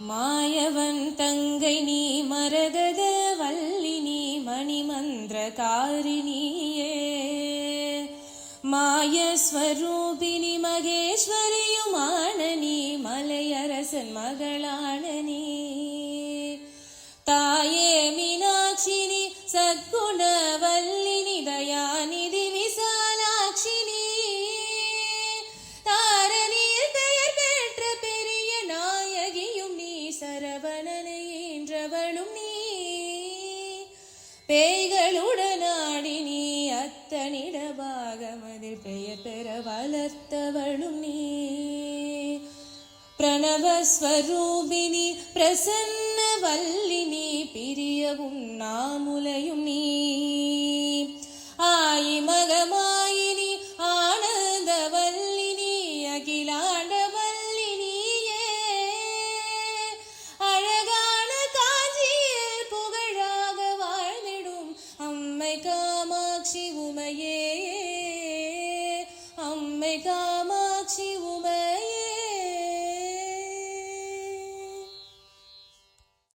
மாயவன் தங்கை நீ மரகத வல்லி நீ மணிமந்திரகாரிணியே மாயஸ்வரூபிணி மகேஸ்வரியுமான நீ மலையரசன் மகளான நீ தாயே மீனாட்சினி சத்குணவல்லினி தயாநிதி விசாலாட்சினி தாரணியில் பெயர் பெற்ற பெரிய நாயகியும் நீ சரவணனை ஈன்றவளும் நீ பேய்களுடனாடி நீ அத்தனிட பாகமதில் பெயர் பெற வளர்த்தவளும் நீ பிரணவஸ்வரூபிணி பிரசன்ன வல்லினி பிரியவும் நாமுலையும் நீ ஆயி மகமாயினி ஆனந்த வல்லினி அகிலாண்ட வல்லினியே அழகான காஞ்சியில் புகழாக வாழ்ந்திடும் அம்மை காமாட்சி உமையே